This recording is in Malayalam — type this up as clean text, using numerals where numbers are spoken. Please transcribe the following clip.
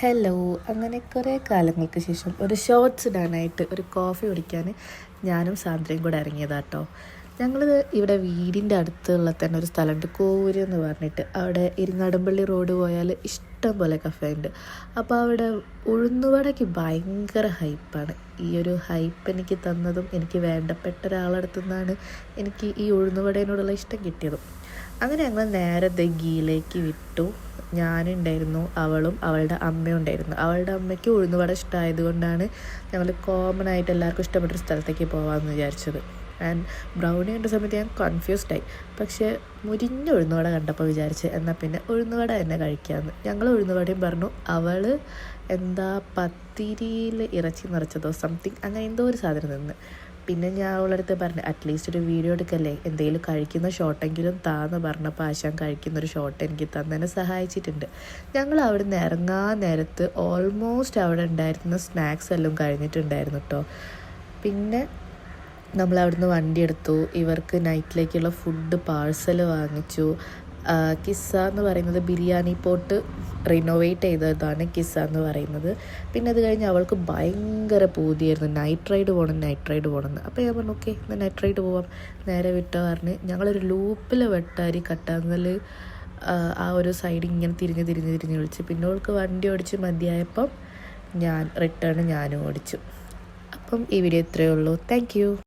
ഹലോ. അങ്ങനെ കുറേ കാലങ്ങൾക്ക് ശേഷം ഒരു ഷോർട്സ് ഇടാനായിട്ട് ഒരു കോഫി കുടിക്കാൻ ഞാനും സാന്ദ്രയും കൂടെ ഇറങ്ങിയതാട്ടോ. ഞങ്ങൾ ഇവിടെ വീടിൻ്റെ അടുത്തുള്ള തന്നെ ഒരു സ്ഥലമുണ്ട്, കോവൂര് എന്ന് പറഞ്ഞിട്ട്. അവിടെ ഇരിങ്ങാടമ്പള്ളി റോഡ് പോയാൽ ഇഷ്ടം പോലെ കഫേ ഉണ്ട്. അപ്പോൾ അവിടെ ഉഴുന്നുവടയ്ക്ക് ഭയങ്കര ഹൈപ്പാണ്. ഈ ഒരു ഹൈപ്പ് എനിക്ക് തന്നതും എനിക്ക് വേണ്ടപ്പെട്ട ഒരാളടുത്തു നിന്നാണ് എനിക്ക് ഈ ഉഴുന്നുവടേനോടുള്ള ഇഷ്ടം കിട്ടിയതും. അങ്ങനെ ഞങ്ങൾ നേരെ ഗീയിലേക്ക് വിട്ടു. ഞാനുണ്ടായിരുന്നു, അവളും അവളുടെ അമ്മയും ഉണ്ടായിരുന്നു. അവളുടെ അമ്മയ്ക്ക് ഉഴുന്നുവട ഇഷ്ടമായത് കൊണ്ടാണ് ഞങ്ങൾ കോമൺ ആയിട്ട് എല്ലാവർക്കും ഇഷ്ടപ്പെട്ടൊരു സ്ഥലത്തേക്ക് പോകാമെന്ന് വിചാരിച്ചത്. ആൻഡ് ബ്രൗണി കണ്ട സമയത്ത് ഞാൻ കൺഫ്യൂസ്ഡായി. പക്ഷേ മുരിഞ്ഞ ഉഴുന്നുവട കണ്ടപ്പോൾ വിചാരിച്ച് എന്നാൽ പിന്നെ ഉഴുന്നുവട തന്നെ കഴിക്കാമെന്ന്. ഞങ്ങൾ ഉഴുന്നുവടയും പറഞ്ഞു. അവൾ എന്താ പത്തിരിയിൽ ഇറച്ചി നിറച്ചതോ സംതിങ് അങ്ങനെ എന്തോ ഒരു സാധനം നിന്ന്. പിന്നെ ഞാൻ അവളടുത്ത് പറഞ്ഞു, അറ്റ്ലീസ്റ്റ് ഒരു വീഡിയോ എടുക്കല്ലേ, എന്തെങ്കിലും കഴിക്കുന്ന ഷോട്ടെങ്കിലും താന്ന് പറഞ്ഞപ്പോൾ ആശാൻ കഴിക്കുന്നൊരു ഷോട്ട് എനിക്ക് തന്നെ സഹായിച്ചിട്ടുണ്ട്. ഞങ്ങൾ അവിടെ നിന്ന് ഇറങ്ങാൻ നേരത്ത് ഓൾമോസ്റ്റ് അവിടെ ഉണ്ടായിരുന്ന സ്നാക്സ് എല്ലാം കഴിഞ്ഞിട്ടുണ്ടായിരുന്നു കേട്ടോ. പിന്നെ നമ്മൾ അവിടുന്ന് വണ്ടി എടുത്തു. ഇവർക്ക് നൈറ്റിലേക്കുള്ള ഫുഡ് പാഴ്സൽ വാങ്ങിച്ചു. കിസ്സ എന്ന് പറയുന്നത് ബിരിയാണി പോട്ട് റിനോവേറ്റ് ചെയ്തതാണ് കിസ്സ എന്ന് പറയുന്നത്. പിന്നെ അത് കഴിഞ്ഞ് അവൾക്ക് ഭയങ്കര പൂതിയായിരുന്നു നൈറ്റ് റൈഡ് പോകണമെന്ന്. അപ്പോൾ ഞാൻ പറഞ്ഞു ഓക്കെ എന്നാൽ നൈറ്റ് റൈഡ് പോവാം, നേരെ വിട്ടോ പറഞ്ഞ് ഞങ്ങളൊരു ലൂപ്പിൽ വെട്ടാരി കട്ടാങ്ങൽ ആ ഒരു സൈഡ് ഇങ്ങനെ തിരിഞ്ഞ് വിളിച്ച്. പിന്നെ അവൾക്ക് വണ്ടി ഓടിച്ച് മതിയായപ്പം ഞാനും ഓടിച്ചു. അപ്പം ഈ വീഡിയോ ഇത്രയേ ഉള്ളൂ. Thank you.